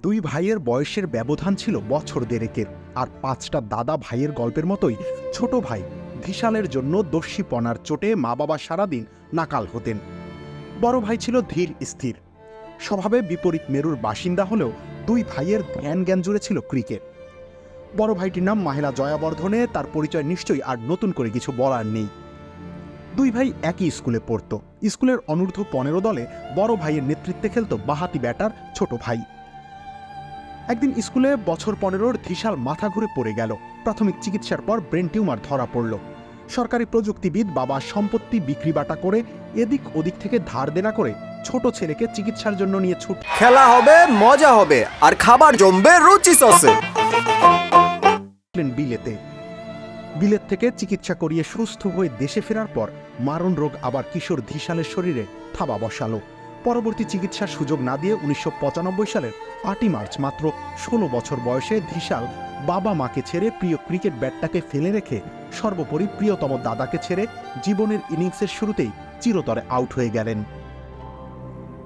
দুই ভাইয়ের বয়সের ব্যবধান ছিল বছর দেড়েকের, আর পাঁচটা দাদা ভাইয়ের গল্পের মতোই ছোট ভাই ধিসালের জন্য দস্যিপনার চোটে মা বাবা সারাদিন নাকাল হতেন। বড় ভাই ছিল ধীর স্থির, স্বভাবে বিপরীত মেরুর বাসিন্দা হলেও দুই ভাইয়ের জ্ঞান জুড়ে ছিল ক্রিকেট। বড় ভাইটির নাম মাহেলা জয়াবর্ধনে, তার পরিচয় নিশ্চয়ই আর নতুন করে কিছু বলার নেই। দুই ভাই একই স্কুলে পড়ত। স্কুলের অনূর্ধ্ব 15 দলে বড় ভাইয়ের নেতৃত্বে খেলত বাহাতি ব্যাটার ছোট ভাই। একদিন স্কুলে বছর 15-র ধিসাল মাথা ঘুরে পড়ে গেল। প্রাথমিক চিকিৎসার পর ব্রেন টিউমার ধরা পড়ল। সরকারি প্রযুক্তিবিদ বাবা সম্পত্তি বিক্রি বাটা করে এদিক ওদিক থেকে ধার দেনা করে ছোট ছেলেকে চিকিৎসার জন্য নিয়ে ছুট। খেলা হবে, মজা হবে, আর খাবার জমবে রুচি সসে। বিলেত থেকে চিকিৎসা করিয়ে সুস্থ হয়ে দেশে ফেরার পর মারণ রোগ আবার কিশোর ধিসালের শরীরে থাবা বসালো। পরবর্তী চিকিৎসার সুযোগ না দিয়ে 1995 সালের 8ই মার্চ মাত্র 16 বছর বয়সে ধিসাল বাবা মাকে ছেড়ে প্রিয় ক্রিকেট ব্যাটটাকে ফেলে রেখে সর্বোপরি প্রিয়তম দাদাকে ছেড়ে জীবনের ইনিংসের শুরুতেই চিরতরে আউট হয়ে গেলেন।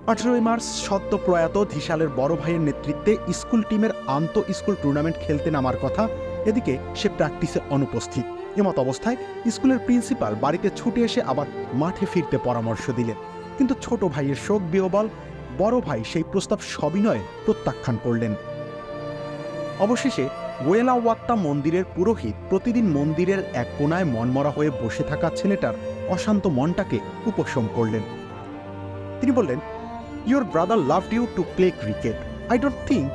18ই মার্চ সদ্য প্রয়াত ধিসালের বড় ভাইয়ের নেতৃত্বে স্কুল টিমের আন্তঃ স্কুল টুর্নামেন্ট খেলতে নামার কথা, এদিকে সে প্র্যাকটিসে অনুপস্থিত। এমত অবস্থায় স্কুলের প্রিন্সিপাল বাড়িতে ছুটে এসে আবার মাঠে ফিরতে পরামর্শ দিলেন। কিন্তু ছোট ভাইয়ের শোক বিহ্বল বড় ভাই সেই প্রস্তাব সবিনয়ে প্রত্যাখ্যান করলেন। অবশেষে ওয়েলাওয়াত্তা মন্দিরের পুরোহিত প্রতিদিন মন্দিরের এক কোনায় মনমরা হয়ে বসে থাকা ছেলেটার অশান্ত মনটাকে উপশম করলেন। তিনি বললেন, "Your brother loved you to play cricket. I don't think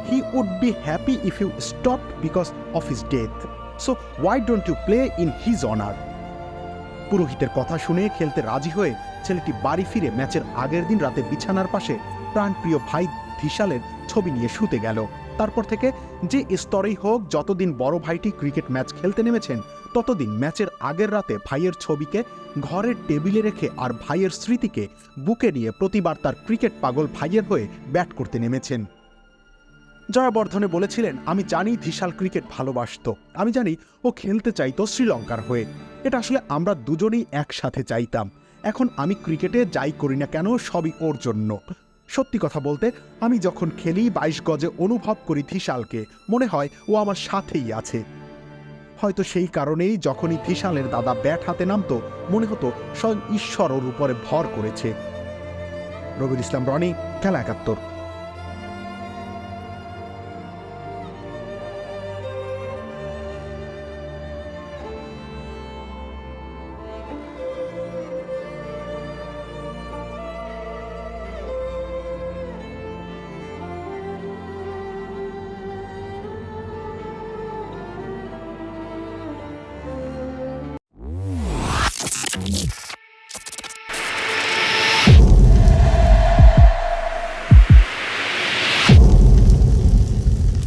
he would be happy if you stopped because of his death. So why don't you play in his honor?" পুরোহিতের কথা শুনে খেলতে রাজি হয়ে ছেলেটি বাড়ি ফিরে ম্যাচের আগের দিন রাতে বিছানার পাশে প্রাণপ্রিয় ভাই ধিসালের ছবি নিয়ে শুতে গেল। তারপর থেকে যে স্তরেই হোক, যতদিন বড় ভাইটি ক্রিকেট ম্যাচ খেলতে নেমেছেন ততদিন ম্যাচের আগের রাতে ভাইয়ের ছবিকে ঘরের টেবিলে রেখে আর ভাইয়ের স্মৃতিকে বুকে নিয়ে প্রতিবার তার ক্রিকেট পাগল ভাইয়ের হয়ে ব্যাট করতে নেমেছেন। জয়াবর্ধনে বলেছিলেন, "আমি জানি ধিসাল ক্রিকেট ভালোবাসত, আমি জানি ও খেলতে চাইতো শ্রীলঙ্কার হয়ে। এটা আসলে আমরা দুজনেই একসাথে চাইতাম। এখন আমি ক্রিকেটে যাই করি না কেন, সবই ওর জন্য। সত্যি কথা বলতে, আমি যখন খেলি 22 গজে অনুভব করি ধিসালকে, মনে হয় ও আমার সাথেই আছে। হয়তো সেই কারণেই যখনই ধিসালের দাদা ব্যাট হাতে নামতো মনে হতো স্বয়ং ঈশ্বর ওর উপরে ভর করেছে।" রবিউল ইসলাম রনি, খেলা 71।